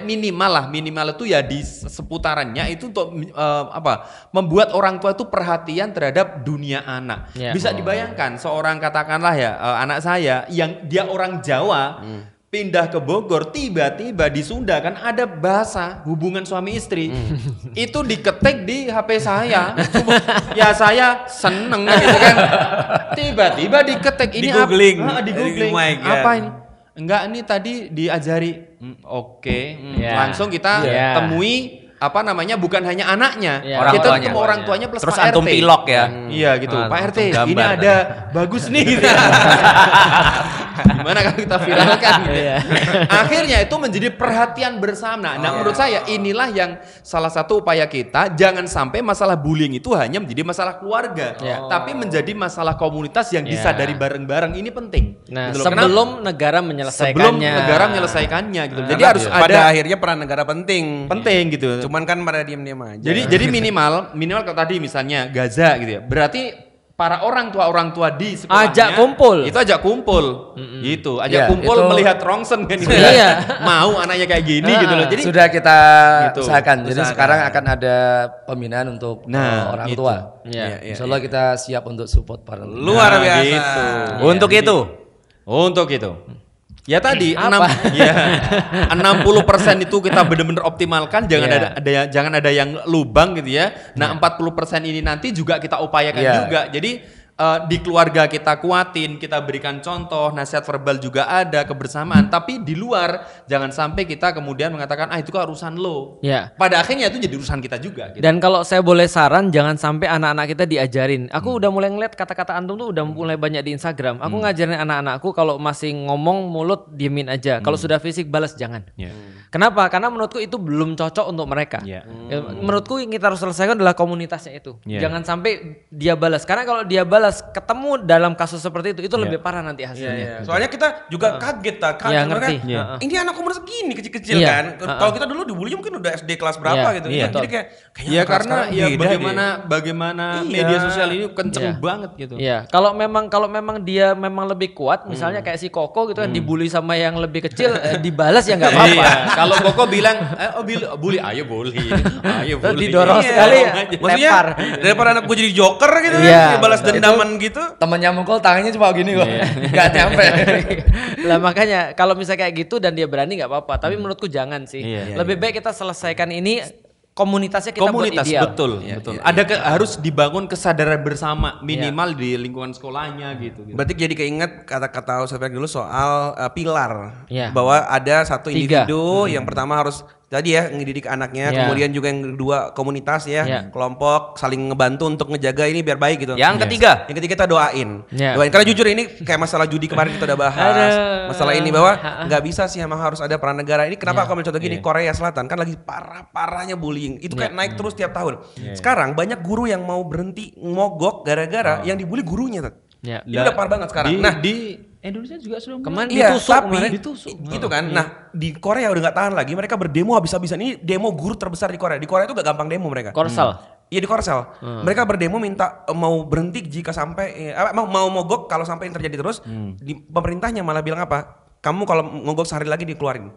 minimal itu ya di seputarannya itu untuk membuat orang tua itu perhatian terhadap dunia anak. Bisa dibayangkan seorang katakanlah anak saya yang dia orang Jawa. pindah ke Bogor, tiba-tiba di Sunda kan ada bahasa hubungan suami istri. Itu diketik di HP saya. Ya saya seneng gitu kan. Tiba-tiba diketik ini di-googling. Di-googling. Apa ini? Enggak, ini tadi diajari. Oke. Langsung kita temui bukan hanya anaknya, kita ketemu orang tuanya plus terus Pak RT. antum pilok ya. Iya gitu, Pak RT, gambar, ini ada bagus nih gitu. Gimana kalau kita viralkan gitu. Akhirnya itu menjadi perhatian bersama. Nah, menurut saya inilah yang salah satu upaya kita, jangan sampai masalah bullying itu hanya menjadi masalah keluarga, tapi menjadi masalah komunitas yang disadari bareng-bareng. Ini penting. Nah, gitu sebelum negara menyelesaikannya gitu. Jadi harus pada akhirnya peran negara penting gitu. Cuman kan pada diam-diam aja. Jadi minimal kalau tadi misalnya Gaza gitu ya. Berarti para orang tua di sekolahnya ajak kumpul. Gitu. Ajak kumpul itu, melihat Rongsen kan gitu. Mau anaknya kayak gini gitu loh. Jadi sudah kita usahakan. Jadi sekarang akan ada pembinaan untuk orang tua. Insya Allah kita siap untuk support para luar biasa. Gitu. Untuk itu. Ya tadi 60% itu kita benar-benar optimalkan, jangan ada yang lubang gitu ya. Nah, 40% ini nanti juga kita upayakan juga. Jadi di keluarga kita kuatin, kita berikan contoh, nasihat verbal juga ada, kebersamaan, tapi di luar jangan sampai kita kemudian mengatakan itu kan urusan lo. Pada akhirnya itu jadi urusan kita juga gitu. Dan kalau saya boleh saran, jangan sampai anak-anak kita diajarin. Aku udah mulai ngeliat kata-kata antum tuh udah mulai banyak di Instagram. Aku ngajarin anak-anakku kalau masih ngomong mulut diemin aja. Kalau sudah fisik balas jangan. Kenapa? Karena menurutku itu belum cocok untuk mereka. Menurutku yang kita harus selesaikan adalah komunitasnya itu. Jangan sampai dia balas. Karena kalau dia balas ketemu dalam kasus seperti itu lebih parah nanti hasilnya. Soalnya kita juga kaget ngerti. Ini anak umur segini kecil-kecil kan. Kalau kita dulu dibully mungkin udah SD kelas berapa gitu. Jadi kayak karena bagaimana media sosial ini kenceng banget gitu. Kalau memang dia memang lebih kuat, misalnya kayak si Koko gitu kan dibully sama yang lebih kecil, dibalas ya nggak apa-apa. Kalau Koko bilang, bully, ayo bully. Didorong sekali. Maksudnya daripada anak gue jadi joker gitu kan, balas dendam gitu. Temannya mukul tangannya cuma gini kok. Gak nyampe. Lah makanya kalau misalnya kayak gitu dan dia berani nggak apa-apa, tapi menurutku jangan sih. Lebih baik kita selesaikan ini komunitasnya kita buat ideal. Betul. Ada harus dibangun kesadaran bersama minimal di lingkungan sekolahnya gitu. Berarti jadi keinget kata-kata Ustaz dulu soal pilar. Bahwa ada satu individu yang pertama harus tadi ya ngedidik anaknya, kemudian juga yang kedua komunitas kelompok saling ngebantu untuk ngejaga ini biar baik gitu. Yang ketiga kita doain. Karena jujur ini kayak masalah judi kemarin kita udah bahas. Masalah ini bahwa nggak bisa sih emang harus ada peran negara. Ini kenapa aku ambil contoh gini, Korea Selatan kan lagi parah-parahnya bullying. Itu kayak naik terus tiap tahun. Sekarang banyak guru yang mau berhenti mogok gara-gara yang dibully gurunya. Ini udah parah banget sekarang. Di Indonesia juga sudah kemarin ditusuk gitu kan. Nah, di Korea udah nggak tahan lagi, mereka berdemo habis-habisan. Ini demo guru terbesar di Korea. Di Korea itu gak gampang demo mereka. Korsel. Iya di Korsel. Mereka berdemo minta mau berhenti jika sampai mau mogok kalau sampai yang terjadi terus. Di pemerintahnya malah bilang apa? Kamu kalau mogok sehari lagi dikeluarin.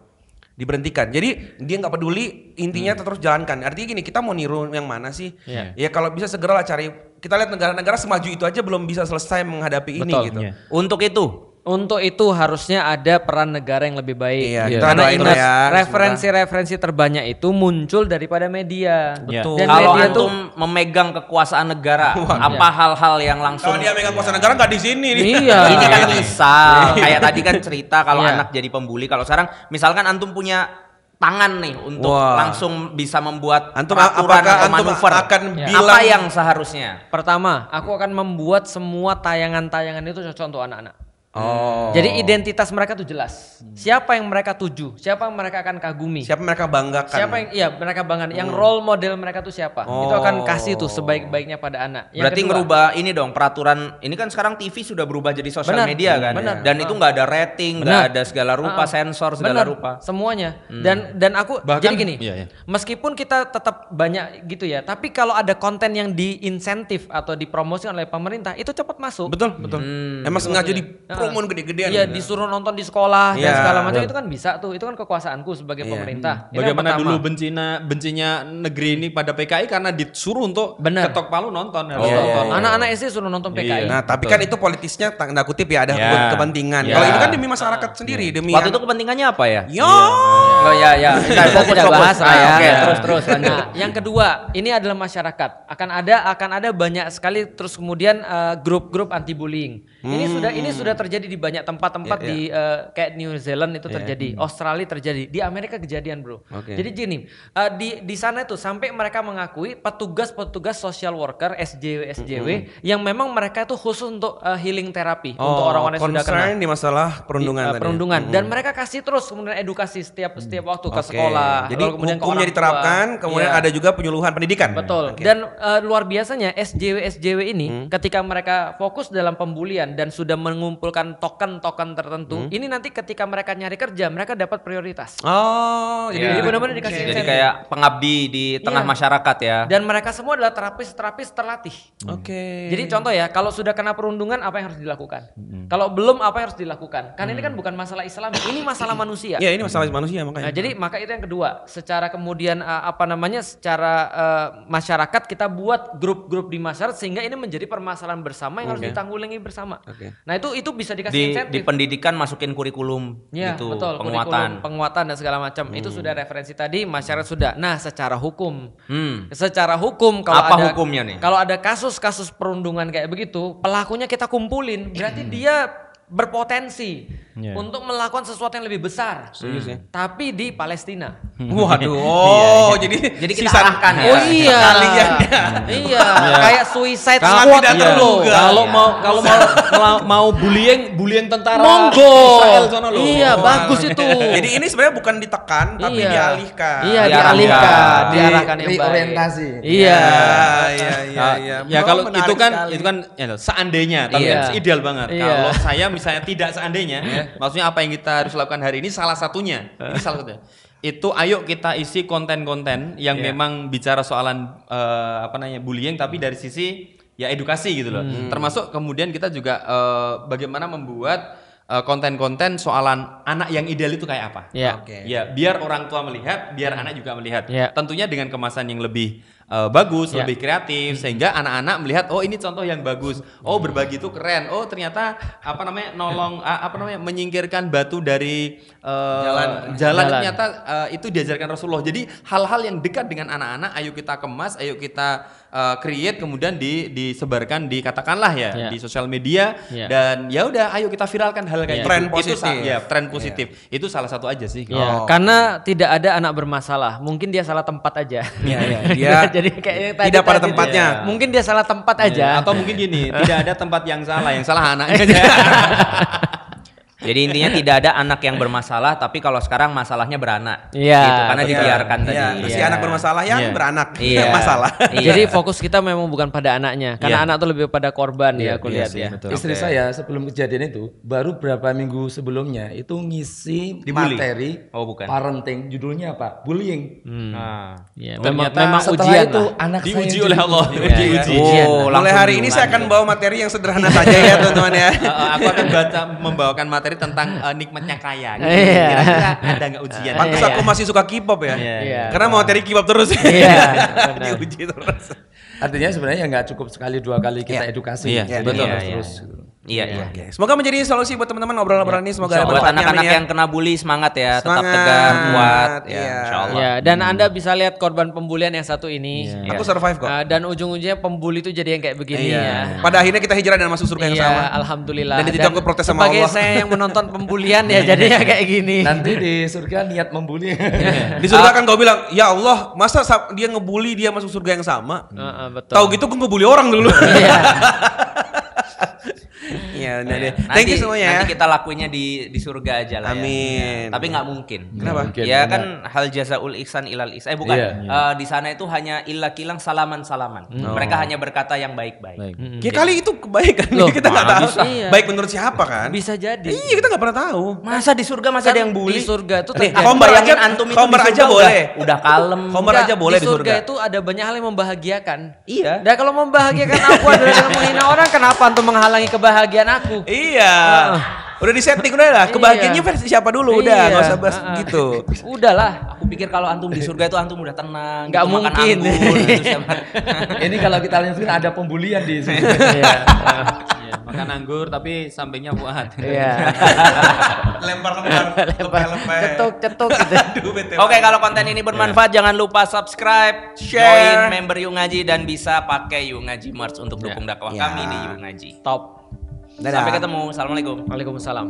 Diberhentikan. Jadi dia nggak peduli, intinya terus jalankan. Artinya gini, kita mau niru yang mana sih? Ya kalau bisa segeralah cari. Kita lihat negara-negara semaju itu aja belum bisa selesai menghadapi ini gitu. Untuk itu harusnya ada peran negara yang lebih baik. Karena referensi-referensi terbanyak itu muncul daripada media. Betul. Dan kalau media antum memegang kekuasaan negara, apa hal-hal yang langsung? Kalau dia megang kekuasaan negara nggak di sini nih. Ini kan misal kayak tadi kan cerita kalau anak jadi pembuli. Kalau sekarang misalkan antum punya tangan nih untuk langsung bisa membuat peraturan atau manuver. Akan bilang apa yang seharusnya? Pertama, aku akan membuat semua tayangan-tayangan itu cocok untuk anak-anak. Jadi identitas mereka tuh jelas. Siapa yang mereka tuju, siapa yang mereka akan kagumi, siapa mereka banggakan. Siapa yang mereka banggakan, yang role model mereka tuh siapa. Itu akan kasih tuh sebaik-baiknya pada anak. Berarti ngerubah ini dong peraturan. Ini kan sekarang TV sudah berubah jadi sosial media kan. Dan itu nggak ada rating, nggak ada segala rupa sensor segala rupa. Semuanya. Dan aku bahkan, jadi gini. Meskipun kita tetap banyak gitu ya, tapi kalau ada konten yang diinsentif atau dipromosikan oleh pemerintah itu cepat masuk. Betul. Emang sengaja promo gede-gedean. Iya, disuruh nonton di sekolah dan segala macam betul. itu kan bisa tuh. Itu kan kekuasaanku sebagai pemerintah. Ini yang Bagaimana pertama. dulu bencinya negeri ini pada PKI karena disuruh untuk Bener. ketok palu nonton. Harus Iya, nonton. anak-anak SD suruh nonton PKI. Nah, tapi kan itu politisnya tanda kutip ya ada kepentingan. Ya. Kalau ini kan demi masyarakat sendiri, demi Waktu itu kepentingannya apa ya? Yo. Oh ya, kita tidak bahas lah ya. Oke, Terus. Nah, yang kedua, ini adalah masyarakat. Akan ada banyak sekali terus kemudian grup-grup anti bullying. Ini sudah terjadi di banyak tempat-tempat di kayak New Zealand itu terjadi, Australia terjadi, di Amerika kejadian, Bro. Jadi gini, di sana itu sampai mereka mengakui petugas social worker SJW yang memang mereka itu khusus untuk healing terapi untuk orang-orang yang sudah kena concern di masalah perundungan tadi. perundungan dan mereka kasih terus kemudian edukasi setiap waktu ke sekolah. Jadi lalu kemudian ke hukumnya orang diterapkan, tua. kemudian Iya. ada juga penyuluhan pendidikan. Betul. Dan luar biasanya SJW ini ketika mereka fokus dalam pembulian dan sudah mengumpulkan token-token tertentu, ini nanti ketika mereka nyari kerja mereka dapat prioritas. Oh, Jadi benar-benar dikasih Jadi insentif. kayak pengabdi di tengah masyarakat ya. Dan mereka semua adalah terapis terlatih. Oke. Jadi contoh ya, kalau sudah kena perundungan apa yang harus dilakukan? Kalau belum apa yang harus dilakukan? Karena ini kan bukan masalah Islam, ini masalah manusia. Ya, ini masalah manusia makanya. Nah, jadi maka itu yang kedua. Secara kemudian secara masyarakat kita buat grup-grup di masyarakat sehingga ini menjadi permasalahan bersama yang harus ditanggulangi bersama. Nah, itu bisa dikasih insentif. Di pendidikan masukin kurikulum Ya, gitu, betul. Penguatan dan segala macam. Itu sudah referensi tadi, masyarakat sudah. Nah, secara hukum. Secara hukum kalau Apa ada hukumnya nih? Kalau ada kasus-kasus perundungan kayak begitu, pelakunya kita kumpulin, berarti dia berpotensi untuk melakukan sesuatu yang lebih besar. Tapi di Palestina. Waduh, jadi kita sisa- arahkan ya. Oh iya. Sekalian ya. Iya, kayak suicide Kalau squad tidak gitu loh. terduga. Kalau mau bullying tentara Monggo. Israel sono loh. Iya, bagus itu. Jadi ini sebenarnya bukan ditekan tapi Iya. dialihkan. Iya, Diarahkan. diarahkan yang baik. Reorientasi. Iya. Iya. Ya Bro, kalau menarik itu kan sekali. seandainya, tapi Iya. kan ideal banget. Iya. Kalau saya misalnya tidak seandainya, maksudnya apa yang kita harus lakukan hari ini salah satunya. Ini salah satunya. Itu ayo kita isi konten-konten yang memang bicara soalan bullying tapi dari sisi ya edukasi gitu loh. Termasuk kemudian kita juga bagaimana membuat konten-konten soalan anak yang ideal itu kayak apa. Iya. Ya, biar orang tua melihat, biar anak juga melihat. Iya. Tentunya dengan kemasan yang lebih bagus, lebih kreatif sehingga anak-anak melihat oh ini contoh yang bagus. Oh berbagi itu keren. Oh ternyata menyingkirkan batu dari jalan ternyata itu diajarkan Rasulullah. Jadi hal-hal yang dekat dengan anak-anak ayo kita kemas, ayo kita create kemudian disebarkan katakanlah di sosial media dan ya udah ayo kita viralkan hal kayak Tren gitu. positif. Tren positif. Itu salah satu aja sih. Ya, karena tidak ada anak bermasalah. Mungkin dia salah tempat aja. Dia Jadi kayak tadi tidak pada tadi, tempatnya. Mungkin dia salah tempat aja. Atau mungkin gini, tidak ada tempat yang salah anaknya. Jadi intinya tidak ada anak yang bermasalah, tapi kalau sekarang masalahnya beranak. Iya, Gitu, karena betul. dibiarkan tadi. Iya, si anak bermasalah yang beranak masalah. Iya. Jadi fokus kita memang bukan pada anaknya, karena anak tuh lebih pada korban ya aku lihat ya. Istri saya sebelum kejadian itu baru berapa minggu sebelumnya itu ngisi Dibully? materi Oh, bukan. parenting, judulnya apa? Bullying. Ya, Ternyata memang Setelah ujian itu lah. anak saya Diuji yang oleh jadi- Allah. Diuji. Mulai hari ini saya akan bawa materi yang sederhana saja ya teman-teman ya. Aku akan membawakan materi tentang nikmatnya kaya. Gitu. Iya. Kira-kira ada nggak ujian? Pantes aku masih suka K-pop ya. Iya. Karena materi K-pop terus. Iya, benar. Diuji terus. Artinya sebenarnya nggak cukup sekali 2 kali kita edukasi. Iya, Jadi betul. terus. Iya. Semoga menjadi solusi buat teman-teman obrolan-obrolan ini. Semoga ada Buat manfaatnya, anak-anak amin ya. yang kena bully semangat ya, tetap Semangat, tegar, kuat ya, iya. insyaallah. Ya, dan Anda bisa lihat korban pembulian yang satu ini. Aku survive kok. Dan ujung-ujungnya pembuli itu jadi yang kayak begini ya. Pada akhirnya kita hijrah dan masuk surga yang Iya, sama. alhamdulillah. Dan ditangkap protes sama sebagai Allah. saya yang menonton pembulian ya jadinya kayak gini. Nanti di surga niat membuli. Di surga kan kau bilang, ya Allah, masa dia ngebully dia masuk surga yang sama? Betul. Tahu gitu gue ngebully orang dulu. Iya. Iya, udah deh. Nanti, Thank you semuanya ya. nanti kita lakuinnya di surga aja lah ya. Amin. Tapi nggak mungkin. Kenapa? Mungkin, Ya karena- kan hal jazaul ihsan ilal ihsan. Bukan. Iya. Di sana itu hanya illa kilang salaman-salaman. Mereka hanya berkata yang baik-baik. Ya kali itu kebaikan. Loh, Kita nggak tahu. Iya. Baik menurut siapa kan? Bisa jadi. Iya, kita nggak pernah tahu. Masa di surga masih ada yang bully? Di surga itu Nih, terjadi. Khomer Bayangin aja- antum itu Khomer di aja surga boleh. Udah kalem. Khomer aja boleh di surga. itu ada banyak hal yang membahagiakan. Iya. Dan kalau membahagiakan aku adalah dengan menghina orang, kenapa antum menghalangi kebahagiaan aku. Iya. Udah disetting udah lah. Kebahagiaannya versi siapa dulu udah, enggak usah bahas gitu. Udahlah. Aku pikir kalau antum di surga itu antum udah tenang. Nggak gitu, makan mungkin. anggur, gitu, siapa. Ini kalau kita lanjutin ada pembulian di sini. Iya. Iya, makan anggur tapi sampingnya Fuad. Iya. Lempar-lempar, lepeh-lepeh. Cetuk gitu. Aduh, bete Oke, banget. kalau konten ini bermanfaat jangan lupa subscribe, join member Yuk Ngaji dan bisa pakai Yuk Ngaji merch untuk dukung dakwah kami di Yuk Ngaji. Top. Dadah. Sampai ketemu. Assalamualaikum. Waalaikumsalam.